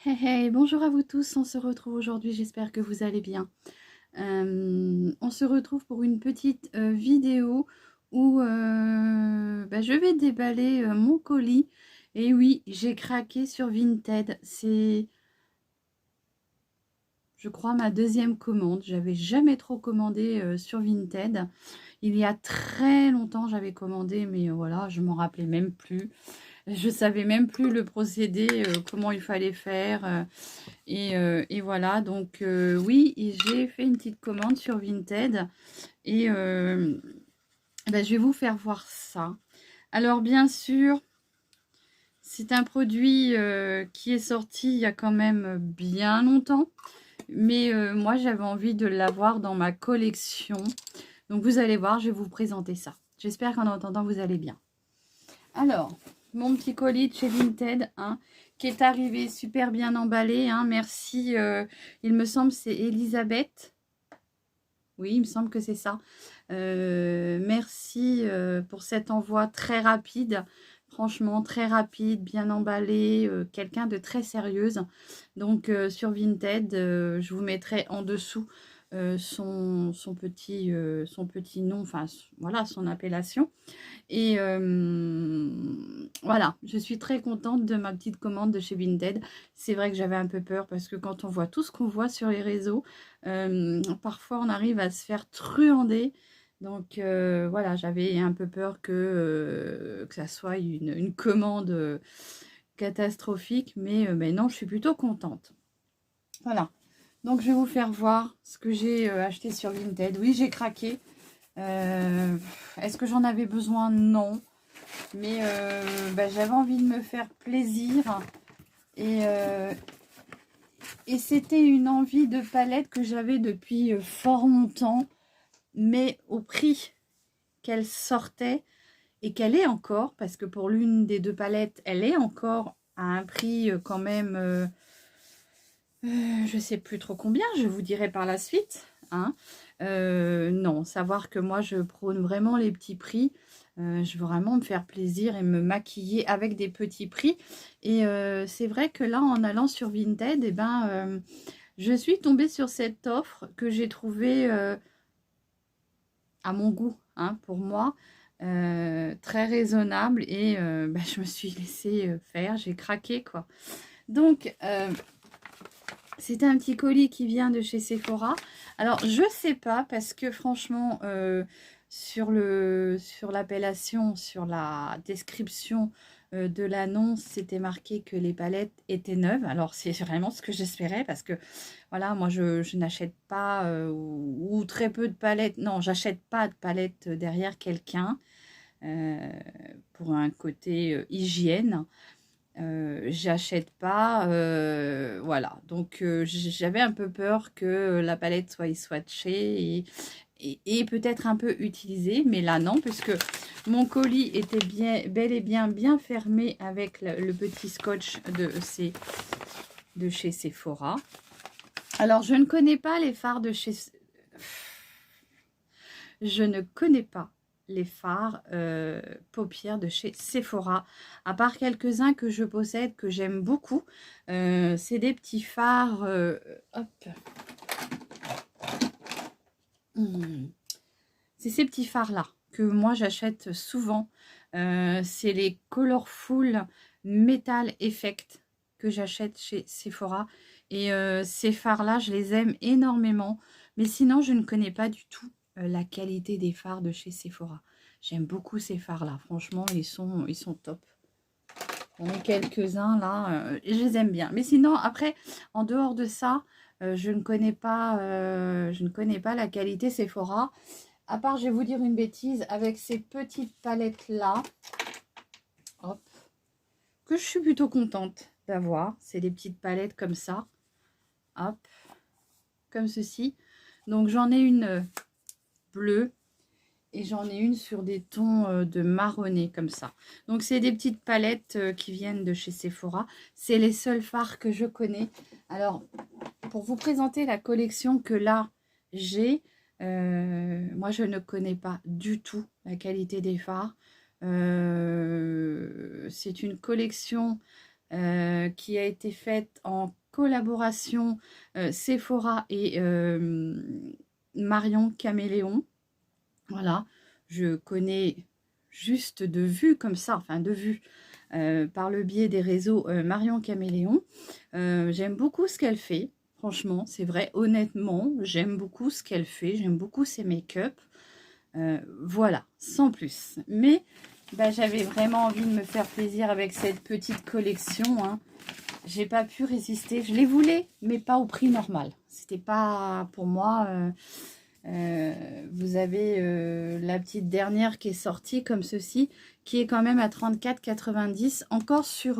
Hey hey, bonjour à vous tous, on se retrouve aujourd'hui, j'espère que vous allez bien. On se retrouve pour une petite vidéo où je vais déballer mon colis. Et oui, j'ai craqué sur Vinted, c'est je crois ma deuxième commande. J'avais jamais trop commandé sur Vinted. Il y a très longtemps j'avais commandé, mais voilà, je m'en rappelais même plus. Je savais même plus le procédé, comment il fallait faire. Et voilà, donc oui, j'ai fait une petite commande sur Vinted et je vais vous faire voir ça. Alors bien sûr, c'est un produit qui est sorti il y a quand même bien longtemps, mais moi j'avais envie de l'avoir dans ma collection. Donc vous allez voir, je vais vous présenter ça. J'espère qu'en entendant vous allez bien. Alors, mon petit colis de chez Vinted, hein, qui est arrivé super bien emballé. Hein, merci, il me semble c'est Elisabeth. Oui, il me semble que c'est ça. Merci pour cet envoi très rapide. Franchement, très rapide, bien emballé. Quelqu'un de très sérieuse. Donc, sur Vinted, je vous mettrai en dessous son petit nom, enfin, voilà, son appellation. Et voilà, je suis très contente de ma petite commande de chez Vinted. C'est vrai que j'avais un peu peur parce que quand on voit tout ce qu'on voit sur les réseaux, parfois on arrive à se faire truander. Donc voilà, j'avais un peu peur que ça soit une commande catastrophique, mais non, je suis plutôt contente. Voilà, donc je vais vous faire voir ce que j'ai acheté sur Vinted. Oui, j'ai craqué. Est-ce que j'en avais besoin? Non. Mais j'avais envie de me faire plaisir. Et, et c'était une envie de palette que j'avais depuis fort longtemps. Mais au prix qu'elle sortait et qu'elle est encore, parce que pour l'une des deux palettes, elle est encore à un prix quand même, je ne sais plus trop combien, je vous dirai par la suite. Hein. Non, savoir que moi, je prône vraiment les petits prix. Je veux vraiment me faire plaisir et me maquiller avec des petits prix. Et c'est vrai que là, en allant sur Vinted, je suis tombée sur cette offre que j'ai trouvée à mon goût, hein, pour moi, très raisonnable. Et je me suis laissée faire, j'ai craqué, quoi. Donc, c'est un petit colis qui vient de chez Sephora. Alors, je sais pas parce que franchement, sur l'appellation, sur la description de l'annonce, c'était marqué que les palettes étaient neuves. Alors, c'est vraiment ce que j'espérais parce que, voilà, moi, je n'achète pas ou très peu de palettes. Non, j'achète pas de palettes derrière quelqu'un pour un côté hygiène. J'achète pas, voilà. Donc, j'avais un peu peur que la palette soit swatchée et peut-être un peu utilisée. Mais là, non, puisque mon colis était bel et bien fermé avec le petit scotch de chez Sephora. Alors, je ne connais pas les fards de chez... Je ne connais pas les fards paupières de chez Sephora, à part quelques-uns que je possède, que j'aime beaucoup. C'est des petits fards... hop. C'est ces petits fards-là que moi j'achète souvent. C'est les Colorful Metal Effect que j'achète chez Sephora. Et ces fards-là, je les aime énormément. Mais sinon, je ne connais pas du tout la qualité des fards de chez Sephora. J'aime beaucoup ces fards-là. Franchement, ils sont top. On est quelques-uns là. Et je les aime bien. Mais sinon, après, en dehors de ça, je ne connais pas la qualité Sephora. À part, je vais vous dire une bêtise, avec ces petites palettes-là, hop, que je suis plutôt contente d'avoir. C'est des petites palettes comme ça, hop, comme ceci. Donc, j'en ai une bleue et j'en ai une sur des tons de marronné comme ça. Donc, c'est des petites palettes qui viennent de chez Sephora. C'est les seuls fards que je connais. Alors, pour vous présenter la collection que là, j'ai... moi, je ne connais pas du tout la qualité des fards. C'est une collection qui a été faite en collaboration Sephora et Marion Caméléon. Voilà, je connais juste de vue comme ça, enfin de vue, par le biais des réseaux Marion Caméléon. J'aime beaucoup ce qu'elle fait, franchement, c'est vrai, honnêtement, j'aime beaucoup ce qu'elle fait, j'aime beaucoup ses make-up. Voilà, sans plus. Mais bah, j'avais vraiment envie de me faire plaisir avec cette petite collection. Hein. J'ai pas pu résister. Je les voulais, mais pas au prix normal. C'était pas pour moi. Vous avez la petite dernière qui est sortie comme ceci, qui est quand même à 34,90 encore sur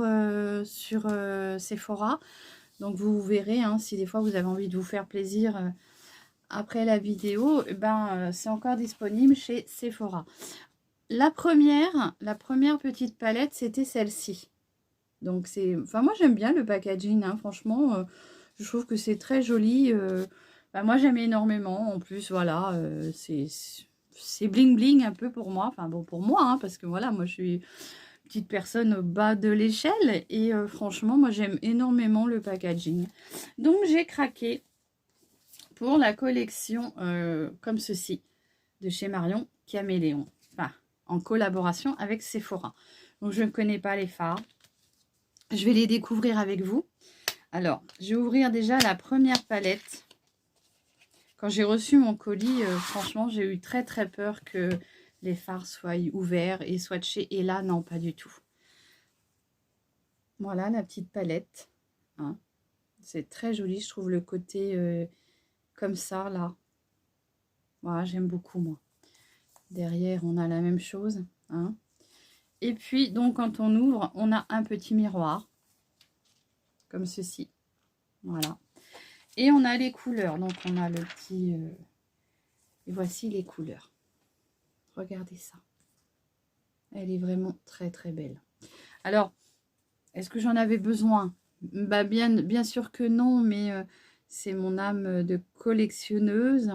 Sephora. Donc vous verrez, hein, si des fois vous avez envie de vous faire plaisir après la vidéo, c'est encore disponible chez Sephora. La première petite palette, c'était celle-ci. Donc c'est, enfin moi j'aime bien le packaging, hein, franchement, je trouve que c'est très joli. Moi j'aime énormément. En plus voilà, c'est bling bling un peu pour moi. Enfin bon pour moi, hein, parce que voilà, moi je suis une petite personne au bas de l'échelle et franchement moi j'aime énormément le packaging. Donc j'ai craqué pour la collection comme ceci de chez Marion Caméléon, enfin en collaboration avec Sephora. Donc je ne connais pas les fards, je vais les découvrir avec vous. Alors je vais ouvrir déjà la première palette. Quand j'ai reçu mon colis, franchement j'ai eu très peur que les fards soient ouverts et swatchés, et là non, pas du tout. Voilà la petite palette, hein. C'est très joli, je trouve, le côté comme ça là. Voilà, j'aime beaucoup moi. Derrière, on a la même chose, hein. Et puis, donc, quand on ouvre, on a un petit miroir, comme ceci. Voilà. Et on a les couleurs. Donc, on a le petit... Et voici les couleurs. Regardez ça. Elle est vraiment très belle. Alors, est-ce que j'en avais besoin? Bien sûr que non, mais c'est mon âme de collectionneuse.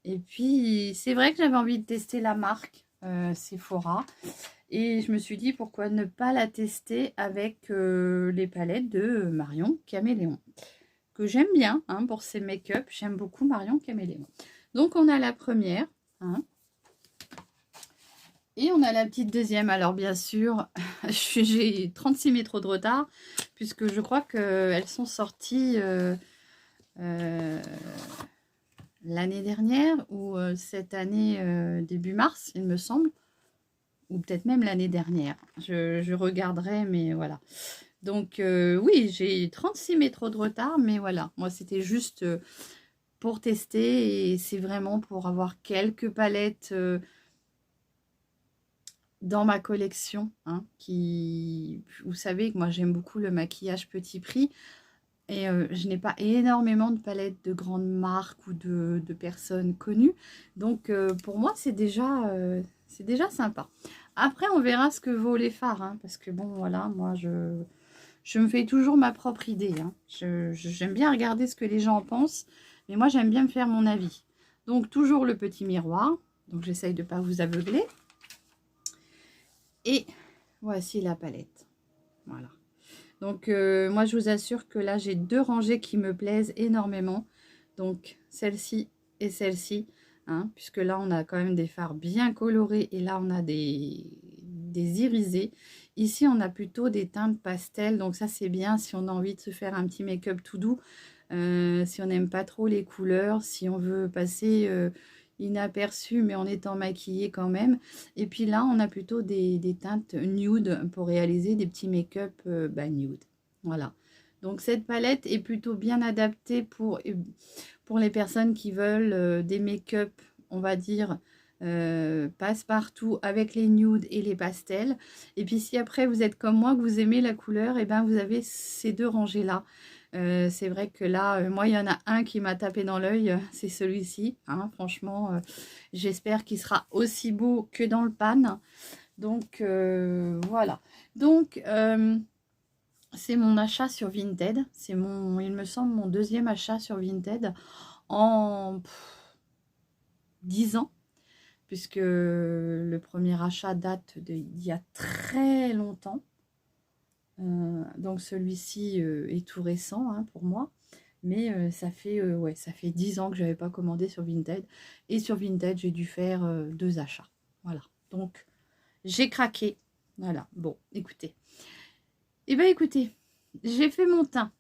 Et puis, c'est vrai que j'avais envie de tester la marque Sephora. Et je me suis dit, pourquoi ne pas la tester avec les palettes de Marion Caméléon, que j'aime bien, hein, pour ses make-up. J'aime beaucoup Marion Caméléon. Donc, on a la première, hein, et on a la petite deuxième. Alors, bien sûr, j'ai 36 métros de retard, puisque je crois qu'elles sont sorties l'année dernière, ou cette année, début mars, il me semble. Ou peut-être même l'année dernière. Je regarderai, mais voilà. Donc, oui, j'ai 36 métros de retard, mais voilà. Moi, c'était juste pour tester, et c'est vraiment pour avoir quelques palettes dans ma collection, hein, qui... Vous savez que moi, j'aime beaucoup le maquillage petit prix, et je n'ai pas énormément de palettes de grandes marques ou de personnes connues. Donc, pour moi, c'est déjà sympa. Après, on verra ce que vaut les fards, hein, parce que bon, voilà, moi, je me fais toujours ma propre idée. Hein. J'aime bien regarder ce que les gens en pensent, mais moi, j'aime bien me faire mon avis. Donc, toujours le petit miroir. Donc, j'essaye de ne pas vous aveugler. Et voici la palette. Voilà. Donc, moi, je vous assure que là, j'ai deux rangées qui me plaisent énormément. Donc, celle-ci et celle-ci. Hein, puisque là, on a quand même des fards bien colorés. Et là, on a des irisés. Ici, on a plutôt des teintes pastel. Donc, ça, c'est bien si on a envie de se faire un petit make-up tout doux. Si on n'aime pas trop les couleurs. Si on veut passer... inaperçu, mais en étant maquillé quand même. Et puis là, on a plutôt des teintes nude pour réaliser des petits make-up nude. Voilà. Donc cette palette est plutôt bien adaptée pour les personnes qui veulent des make-up, on va dire, passe-partout avec les nudes et les pastels. Et puis si après vous êtes comme moi, que vous aimez la couleur, et ben vous avez ces deux rangées là. C'est vrai que là, moi, il y en a un qui m'a tapé dans l'œil, c'est celui-ci. Hein, franchement, j'espère qu'il sera aussi beau que dans le pan. Donc, voilà. Donc, c'est mon achat sur Vinted. C'est mon, il me semble, mon deuxième achat sur Vinted en 10 ans. Puisque le premier achat date d'il y a très longtemps. Donc celui-ci est tout récent hein, pour moi. Mais ça fait, ouais, ça fait 10 ans que je n'avais pas commandé sur Vinted. Et sur Vinted, j'ai dû faire 2 achats. Voilà. Donc, j'ai craqué. Voilà. Bon, écoutez. Eh bien, écoutez, j'ai fait mon teint.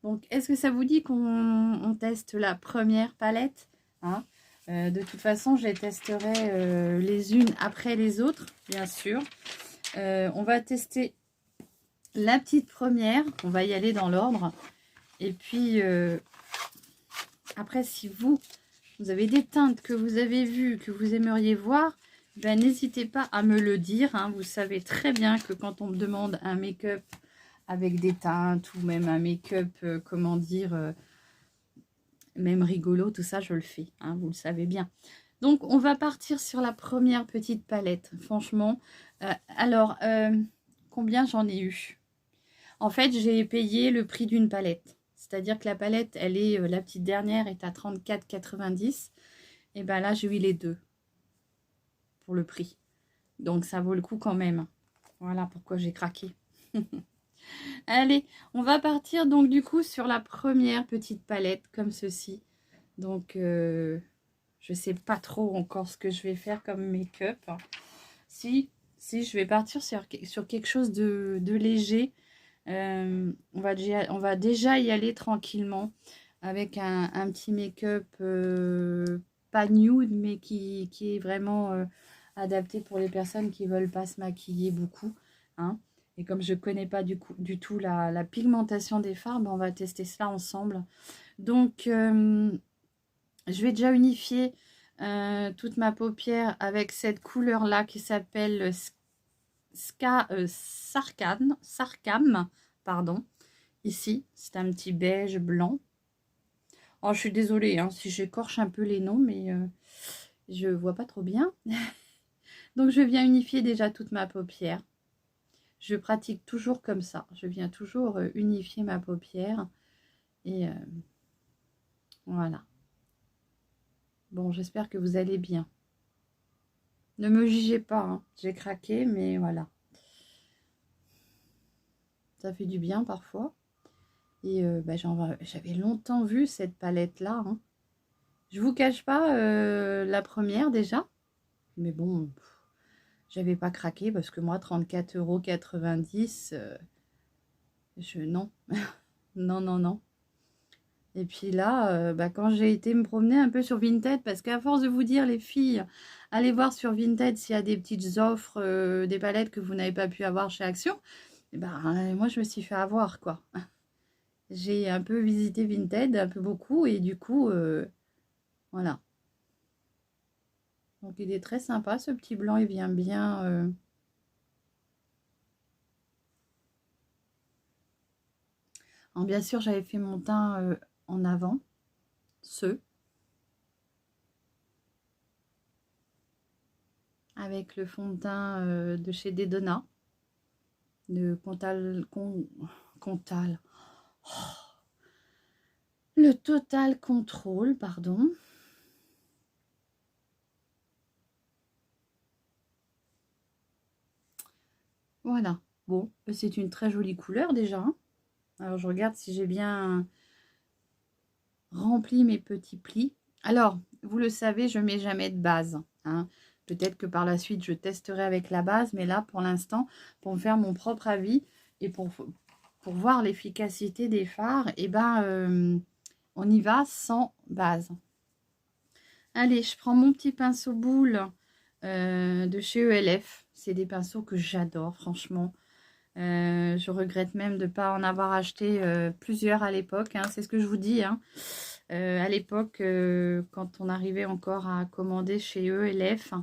Donc, est-ce que ça vous dit qu'on teste la première palette hein de toute façon, je les testerai les unes après les autres, bien sûr. On va tester la petite première. On va y aller dans l'ordre. Et puis, après, si vous avez des teintes que vous avez vues, que vous aimeriez voir, ben, n'hésitez pas à me le dire. Hein. Vous savez très bien que quand on me demande un make-up avec des teintes ou même un make-up, comment dire, même rigolo, tout ça, je le fais. Hein, vous le savez bien. Donc, on va partir sur la première petite palette. Franchement, alors, combien j'en ai eu? En fait, j'ai payé le prix d'une palette. C'est-à-dire que la palette, elle est, la petite dernière est à 34,90. Et bien là, j'ai eu les deux pour le prix. Donc, ça vaut le coup quand même. Voilà pourquoi j'ai craqué. Allez, on va partir donc du coup sur la première petite palette comme ceci. Donc, je sais pas trop encore ce que je vais faire comme make-up. Si, je vais partir sur quelque chose de léger. On va déjà y aller tranquillement avec un petit make-up pas nude mais qui est vraiment adapté pour les personnes qui veulent pas se maquiller beaucoup hein. Et comme je connais pas du tout la pigmentation des farbes, on va tester cela ensemble. Donc je vais déjà unifier toute ma paupière avec cette couleur là qui s'appelle Sarkam, pardon. Ici, c'est un petit beige blanc. Oh, je suis désolée hein, si j'écorche un peu les noms, mais je vois pas trop bien. Donc, je viens unifier déjà toute ma paupière. Je pratique toujours comme ça. Je viens toujours unifier ma paupière. Et voilà. Bon, j'espère que vous allez bien. Ne me jugez pas, hein. J'ai craqué, mais voilà. Ça fait du bien parfois. Et bah, j'avais longtemps vu cette palette-là. Hein. Je vous cache pas la première déjà. Mais bon, j'avais pas craqué parce que moi, 34,90 €, non. Non, non, non. Et puis là, bah, quand j'ai été me promener un peu sur Vinted, parce qu'à force de vous dire, les filles, allez voir sur Vinted s'il y a des petites offres, des palettes que vous n'avez pas pu avoir chez Action, et ben, moi, je me suis fait avoir, quoi. J'ai un peu visité Vinted, un peu beaucoup, et du coup, voilà. Donc, il est très sympa, ce petit blanc, il vient bien... Alors, bien sûr, j'avais fait mon teint en avant, avec le fond de teint de chez Dedona, de Contal. Oh. Le Total Control, pardon. Voilà. Bon, c'est une très jolie couleur déjà. Hein. Alors, je regarde si j'ai bien rempli mes petits plis. Alors, vous le savez, je ne mets jamais de base. Hein. Peut-être que par la suite, je testerai avec la base. Mais là, pour l'instant, pour me faire mon propre avis et pour voir l'efficacité des fards, eh ben, on y va sans base. Allez, je prends mon petit pinceau boule de chez ELF. C'est des pinceaux que j'adore, franchement. Je regrette même de ne pas en avoir acheté plusieurs à l'époque. Hein, c'est ce que je vous dis. Hein. À l'époque, quand on arrivait encore à commander chez ELF,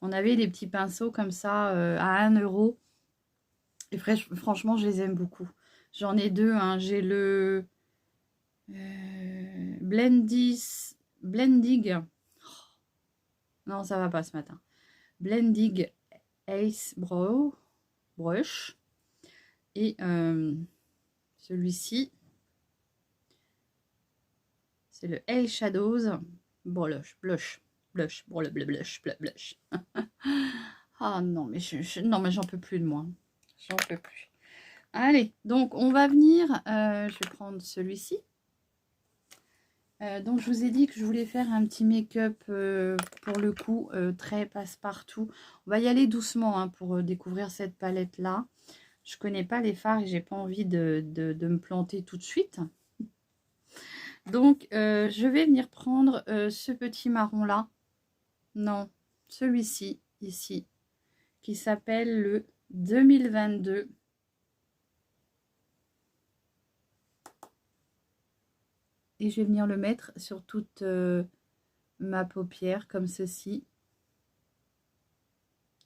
on avait des petits pinceaux comme ça à 1 €. Et franchement, je les aime beaucoup. J'en ai deux. Hein. J'ai le Blendig. Non, ça va pas ce matin. Blendig Ace Brush. Et celui-ci, c'est le Eye Shadows Blush. Ah non, mais non, mais j'en peux plus de moi. J'en peux plus. Allez, donc on va venir, je vais prendre celui-ci. Donc je vous ai dit que je voulais faire un petit make-up pour le coup, très passe-partout. On va y aller doucement hein, pour découvrir cette palette-là. Je connais pas les fards et j'ai pas envie de me planter tout de suite. Donc je vais venir prendre ce petit marron-là. Non, celui-ci, ici, qui s'appelle le 2022. Et je vais venir le mettre sur toute ma paupière, comme ceci.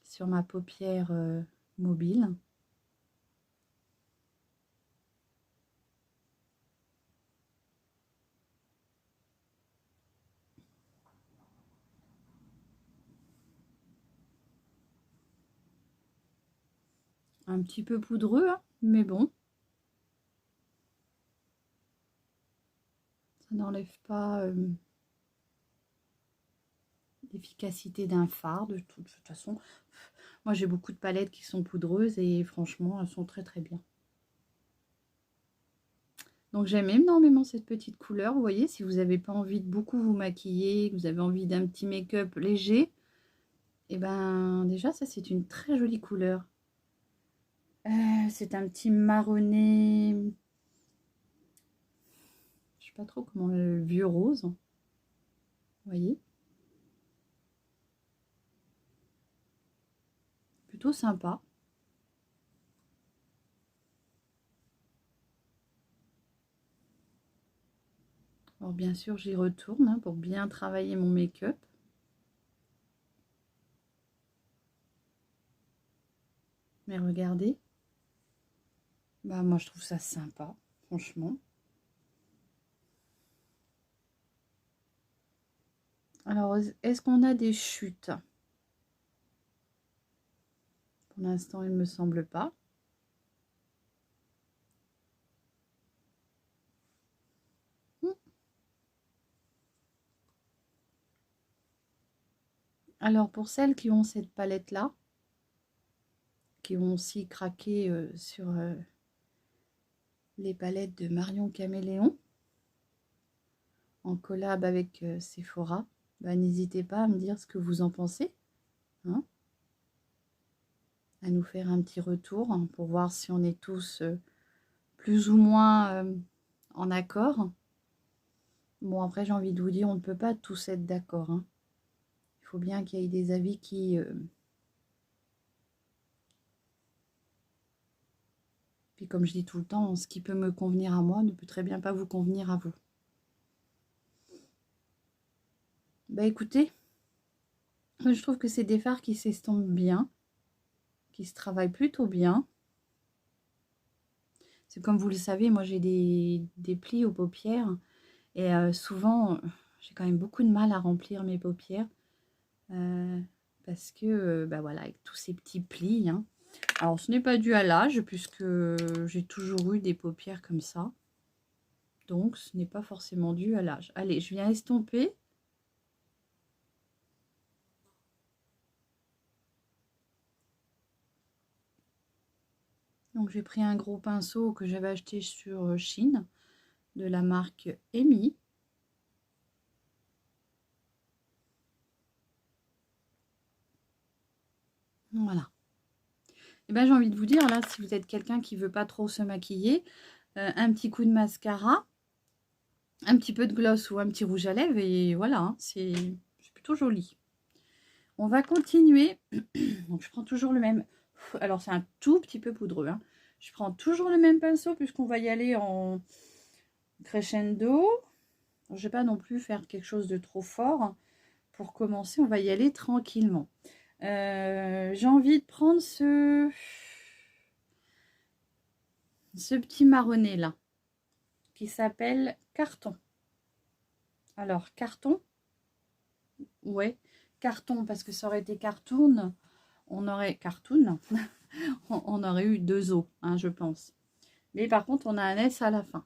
Sur ma paupière mobile. Un petit peu poudreux, hein, mais bon. Ça n'enlève pas l'efficacité d'un fard. De toute façon, moi j'ai beaucoup de palettes qui sont poudreuses et franchement, elles sont très très bien. Donc j'aime énormément cette petite couleur. Vous voyez, si vous n'avez pas envie de beaucoup vous maquiller, que vous avez envie d'un petit make-up léger, et ben déjà ça c'est une très jolie couleur. C'est un petit marronné, je sais pas trop comment, le vieux rose. Vous voyez, plutôt sympa. Alors bien sûr j'y retourne hein, pour bien travailler mon make-up. Mais regardez, bah moi je trouve ça sympa, franchement. Alors est-ce qu'on a des chutes? Pour l'instant il ne me semble pas. Alors pour celles qui ont cette palette là, qui ont aussi craqué sur les palettes de Marion Caméléon en collab avec Sephora, bah, n'hésitez pas à me dire ce que vous en pensez, hein, à nous faire un petit retour hein, pour voir si on est tous plus ou moins en accord. Bon après j'ai envie de vous dire, on ne peut pas tous être d'accord, hein. Il faut bien qu'il y ait des avis qui puis comme je dis tout le temps, ce qui peut me convenir à moi ne peut très bien pas vous convenir à vous. Bah écoutez, je trouve que c'est des fards qui s'estompent bien, qui se travaillent plutôt bien. C'est comme vous le savez, moi j'ai des plis aux paupières et souvent j'ai quand même beaucoup de mal à remplir mes paupières parce que bah voilà, avec tous ces petits plis, hein. Alors ce n'est pas dû à l'âge puisque j'ai toujours eu des paupières comme ça, donc ce n'est pas forcément dû à l'âge. Allez, je viens estomper. Donc j'ai pris un gros pinceau que j'avais acheté sur Chine de la marque Emi. Voilà. Et ben j'ai envie de vous dire là, si vous êtes quelqu'un qui veut pas trop se maquiller, un petit coup de mascara, un petit peu de gloss ou un petit rouge à lèvres et voilà, hein, c'est plutôt joli. On va continuer. Donc je prends toujours le même. Alors c'est un tout petit peu poudreux, hein. Je prends toujours le même pinceau puisqu'on va y aller en crescendo. Je ne vais pas non plus faire quelque chose de trop fort. Pour commencer, on va y aller tranquillement. J'ai envie de prendre ce petit marronné là qui s'appelle Carton. Alors Carton, ouais, Carton parce que ça aurait été Cartoon, on aurait Cartoon, on aurait eu deux os, hein, je pense. Mais par contre, on a un S à la fin.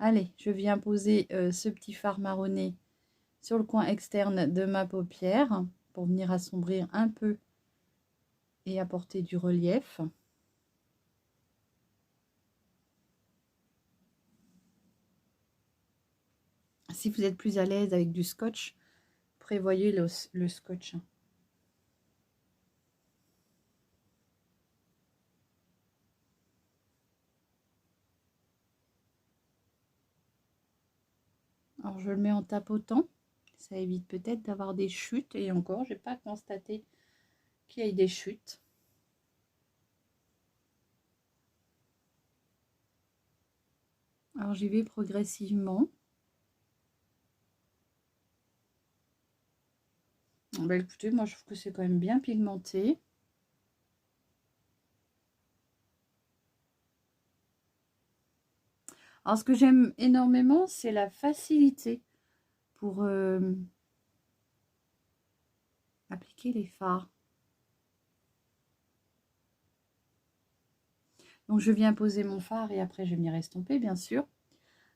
Allez, je viens poser ce petit fard marronné sur le coin externe de ma paupière pour venir assombrir un peu et apporter du relief. Si vous êtes plus à l'aise avec du scotch, prévoyez le scotch. Alors je le mets en tapotant, ça évite peut-être d'avoir des chutes, et encore, je n'ai pas constaté qu'il y ait des chutes. Alors j'y vais progressivement. Bah écoutez, moi je trouve que c'est quand même bien pigmenté. Alors ce que j'aime énormément, c'est la facilité pour appliquer les fards. Donc je viens poser mon fard et après je vais venir estomper, bien sûr.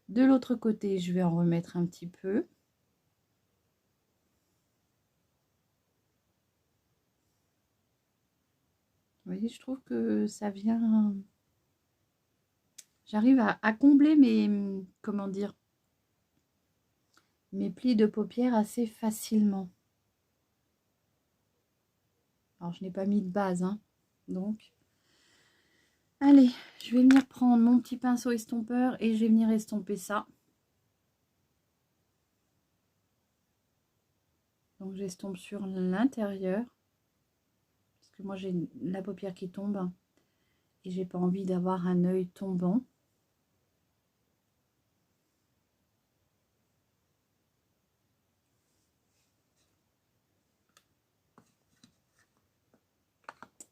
De l'autre côté, je vais en remettre un petit peu. Vous voyez, je trouve que ça vient... J'arrive à combler mes... Comment dire? Mes plis de paupières assez facilement. Alors, je n'ai pas mis de base, hein. Donc, allez, je vais venir prendre mon petit pinceau estompeur et je vais venir estomper ça. Donc, j'estompe sur l'intérieur. Parce que moi, j'ai la paupière qui tombe. Et j'ai pas envie d'avoir un œil tombant.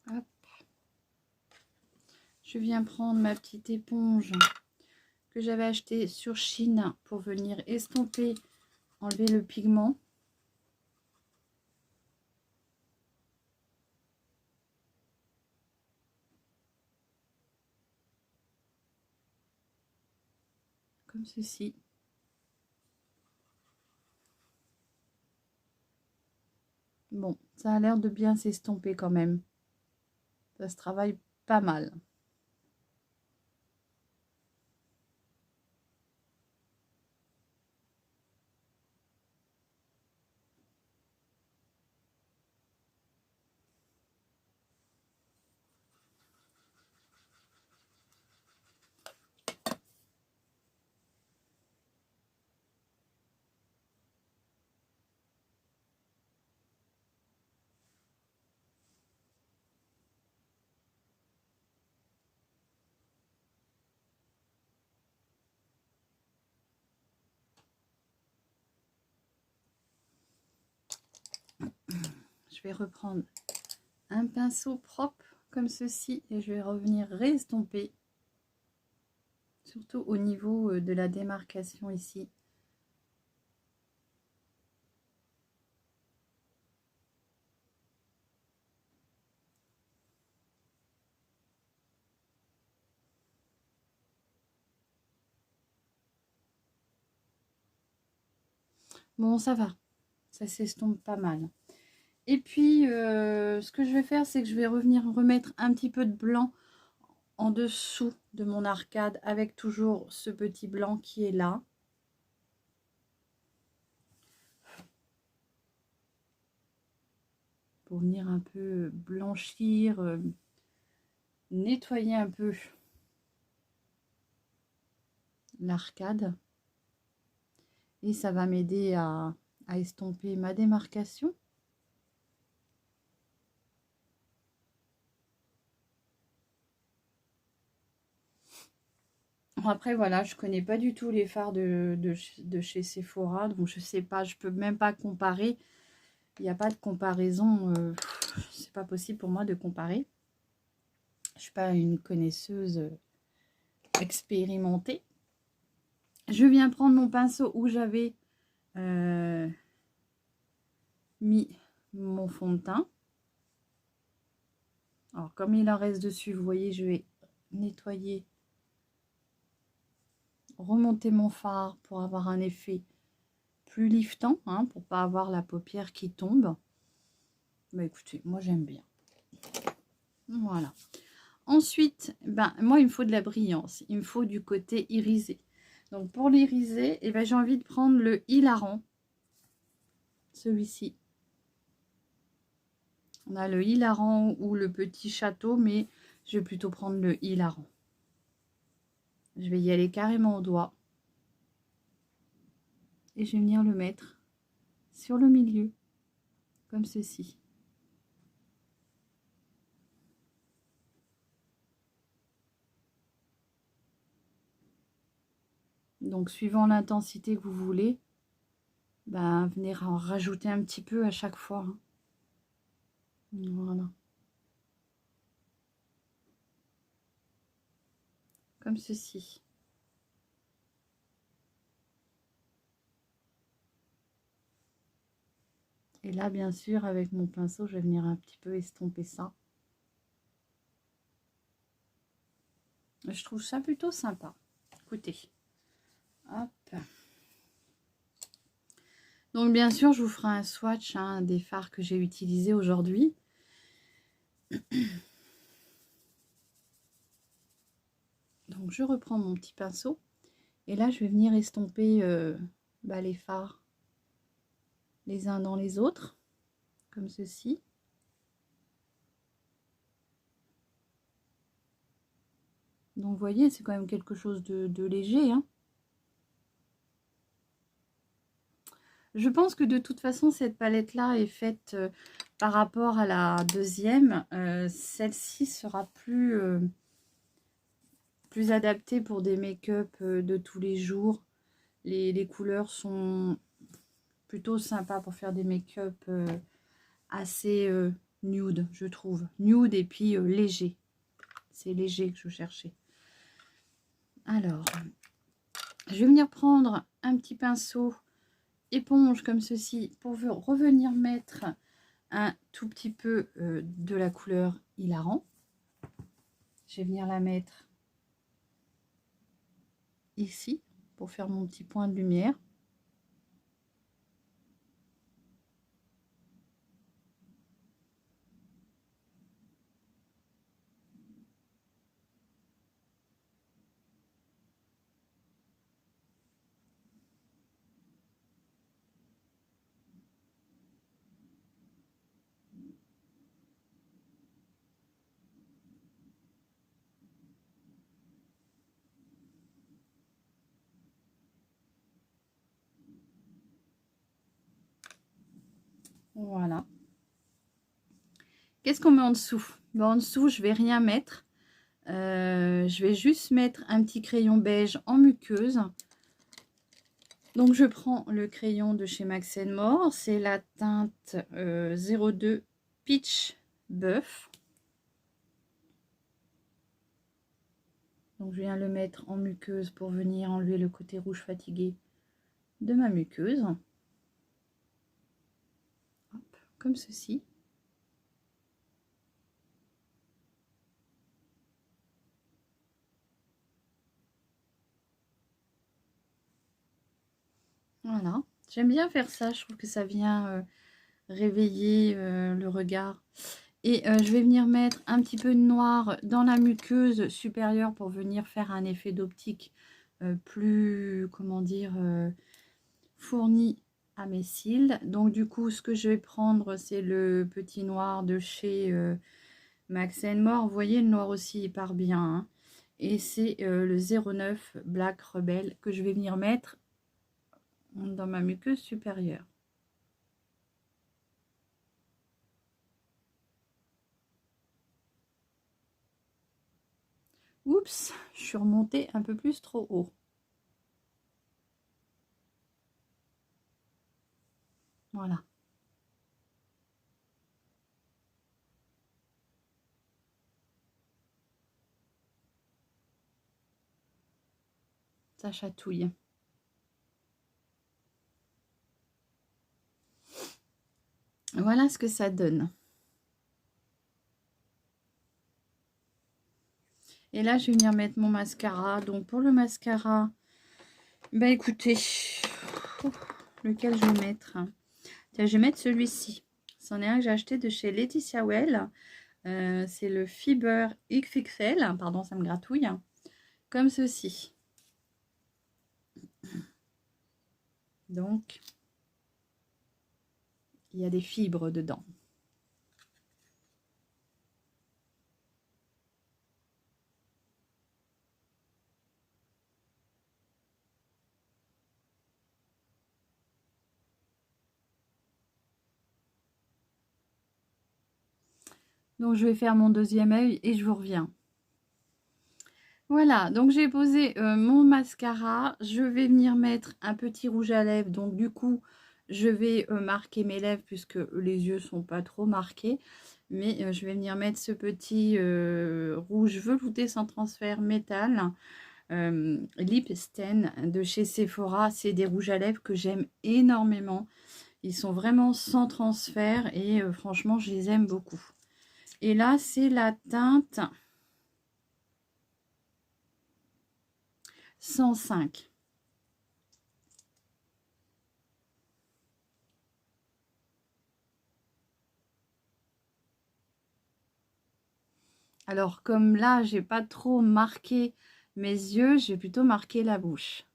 Hop. Je viens prendre ma petite éponge que j'avais achetée sur Chine pour venir estomper, enlever le pigment. Comme ceci. Bon, ça a l'air de bien s'estomper quand même. Ça se travaille pas mal. Je vais reprendre un pinceau propre comme ceci et je vais revenir restomper, surtout au niveau de la démarcation ici. Bon, ça va, ça s'estompe pas mal. Et puis, ce que je vais faire, c'est que je vais revenir remettre un petit peu de blanc en dessous de mon arcade avec toujours ce petit blanc qui est là. Pour venir un peu blanchir, nettoyer un peu l'arcade. Et ça va m'aider à estomper ma démarcation. Après, voilà, je connais pas du tout les fards de chez Sephora, donc je sais pas, je peux même pas comparer. Il n'y a pas de comparaison, c'est pas possible pour moi de comparer. Je suis pas une connaisseuse expérimentée. Je viens prendre mon pinceau où j'avais mis mon fond de teint. Alors, comme il en reste dessus, vous voyez, je vais nettoyer, remonter mon fard pour avoir un effet plus liftant, hein, pour pas avoir la paupière qui tombe. Bah écoutez, moi j'aime bien. Voilà. Ensuite, ben, moi il me faut de la brillance, il me faut du côté irisé. Donc pour l'iriser, eh ben, j'ai envie de prendre le hilarant. Celui-ci. On a le hilarant ou le petit château, mais je vais plutôt prendre le hilarant. Je vais y aller carrément au doigt. Et je vais venir le mettre sur le milieu, comme ceci. Donc, suivant l'intensité que vous voulez, ben, venez en rajouter un petit peu à chaque fois. Hein. Voilà. Comme ceci. Et là, bien sûr, avec mon pinceau, je vais venir un petit peu estomper ça. Je trouve ça plutôt sympa. Écoutez. Hop. Donc, bien sûr, je vous ferai un swatch des fards que j'ai utilisés aujourd'hui. Donc, je reprends mon petit pinceau. Et là, je vais venir estomper les fards les uns dans les autres. Comme ceci. Donc, vous voyez, c'est quand même quelque chose de léger. Hein. Je pense que de toute façon, cette palette-là est faite par rapport à la deuxième. Celle-ci sera plus adaptée pour des make-up de tous les jours. Les couleurs sont plutôt sympas pour faire des make-up assez nude, je trouve. Nude et puis léger. C'est léger que je cherchais. Alors, je vais venir prendre un petit pinceau éponge comme ceci pour revenir mettre un tout petit peu de la couleur hilarant. Je vais venir la mettre ici pour faire mon petit point de lumière. Voilà. Qu'est-ce qu'on met en dessous? Ben, en dessous, je vais rien mettre. Je vais juste mettre un petit crayon beige en muqueuse. Donc, je prends le crayon de chez Max More. C'est la teinte 02 Peach Buff. Donc, je viens le mettre en muqueuse pour venir enlever le côté rouge fatigué de ma muqueuse. Hop, comme ceci. Voilà, j'aime bien faire ça, je trouve que ça vient réveiller le regard. Et je vais venir mettre un petit peu de noir dans la muqueuse supérieure pour venir faire un effet d'optique plus, comment dire, fourni à mes cils. Donc du coup, ce que je vais prendre, c'est le petit noir de chez Max More. Vous voyez, le noir aussi, il part bien. Hein. Et c'est le 09 Black Rebel que je vais venir mettre dans ma muqueuse supérieure. Oups, je suis remontée un peu plus trop haut. Voilà. Ça chatouille. Voilà ce que ça donne. Et là, je vais venir mettre mon mascara. Donc, pour le mascara, bah écoutez, lequel je vais mettre? Tiens, je vais mettre celui-ci. C'en est un que j'ai acheté de chez Laetitia Well. C'est le Fiber XXL. Pardon, ça me gratouille. Comme ceci. Donc, il y a des fibres dedans. Donc, je vais faire mon deuxième œil et je vous reviens. Voilà, donc j'ai posé mon mascara. Je vais venir mettre un petit rouge à lèvres. Donc, du coup, je vais marquer mes lèvres puisque les yeux sont pas trop marqués. Mais je vais venir mettre ce petit rouge velouté sans transfert métal. Lip Stain de chez Sephora. C'est des rouges à lèvres que j'aime énormément. Ils sont vraiment sans transfert et franchement, je les aime beaucoup. Et là, c'est la teinte 105. Alors, comme là, j'ai pas trop marqué mes yeux, j'ai plutôt marqué la bouche.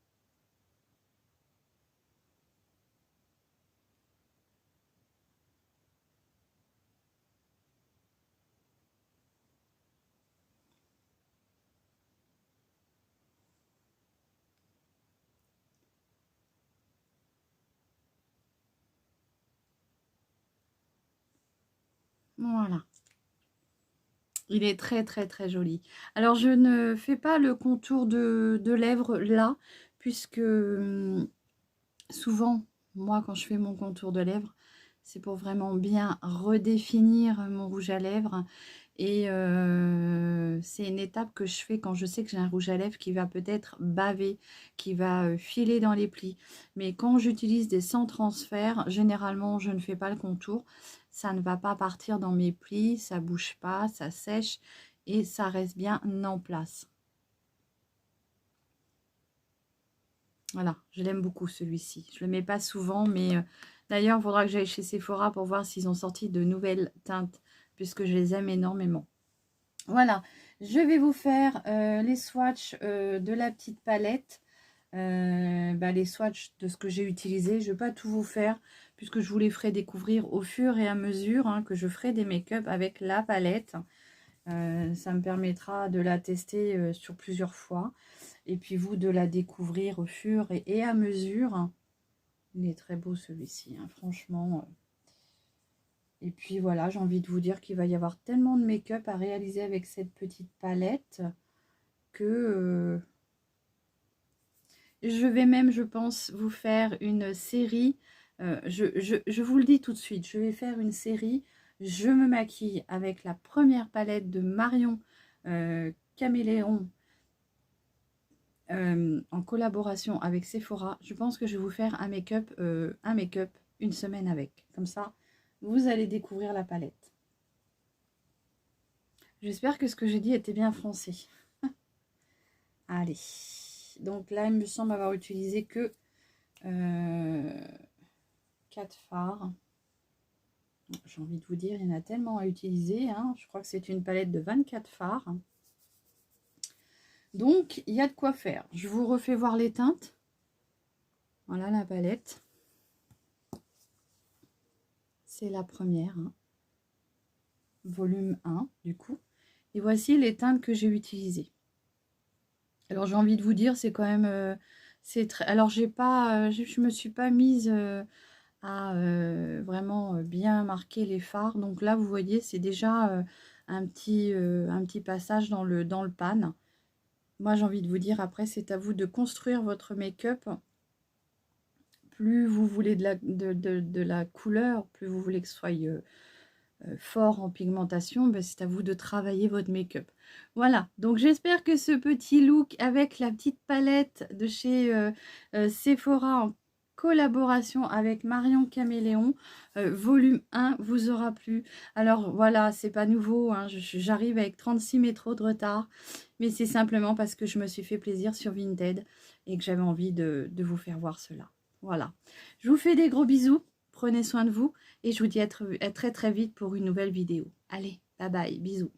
Voilà. Il est très, très, très joli. Alors, je ne fais pas le contour de lèvres là, puisque souvent, moi, quand je fais mon contour de lèvres, c'est pour vraiment bien redéfinir mon rouge à lèvres. Et c'est une étape que je fais quand je sais que j'ai un rouge à lèvres qui va peut-être baver, qui va filer dans les plis. Mais quand j'utilise des sans transfert, généralement, je ne fais pas le contour. Ça ne va pas partir dans mes plis, ça bouge pas, ça sèche et ça reste bien en place. Voilà, je l'aime beaucoup celui-ci. Je le mets pas souvent, mais d'ailleurs, il faudra que j'aille chez Sephora pour voir s'ils ont sorti de nouvelles teintes, puisque je les aime énormément. Voilà, je vais vous faire les swatchs de la petite palette. Les swatchs de ce que j'ai utilisé. Je ne vais pas tout vous faire, puisque je vous les ferai découvrir au fur et à mesure que je ferai des make-up avec la palette. Ça me permettra de la tester sur plusieurs fois. Et puis vous de la découvrir au fur et à mesure. Il est très beau celui-ci, hein, franchement. Et puis voilà, j'ai envie de vous dire qu'il va y avoir tellement de make-up à réaliser avec cette petite palette que je vais même, je pense, vous faire une série. Je vous le dis tout de suite, je vais faire une série. Je me maquille avec la première palette de Marion Caméléon en collaboration avec Sephora. Je pense que je vais vous faire un make-up une semaine avec. Comme ça, vous allez découvrir la palette. J'espère que ce que j'ai dit était bien français. Allez. Donc là, il me semble avoir utilisé que 4 fards. J'ai envie de vous dire, il y en a tellement à utiliser. Hein. Je crois que c'est une palette de 24 fards. Donc, il y a de quoi faire. Je vous refais voir les teintes. Voilà la palette. C'est la première. Hein. Volume 1, du coup. Et voici les teintes que j'ai utilisées. Alors, j'ai envie de vous dire, c'est quand même... Alors, je me suis pas mise... à vraiment bien marquer les fards. Donc là, vous voyez, c'est déjà un petit passage dans le pan. Moi, j'ai envie de vous dire, après, c'est à vous de construire votre make-up. Plus vous voulez de la couleur, plus vous voulez que ce soit fort en pigmentation, ben, c'est à vous de travailler votre make-up. Voilà, donc j'espère que ce petit look avec la petite palette de chez Sephora en collaboration avec Marion Caméléon, volume 1, vous aura plu. Alors voilà, c'est pas nouveau, hein, j'arrive avec 36 métros de retard, mais c'est simplement parce que je me suis fait plaisir sur Vinted et que j'avais envie de vous faire voir cela. Voilà, je vous fais des gros bisous, prenez soin de vous et je vous dis à très très vite pour une nouvelle vidéo. Allez, bye bye, bisous.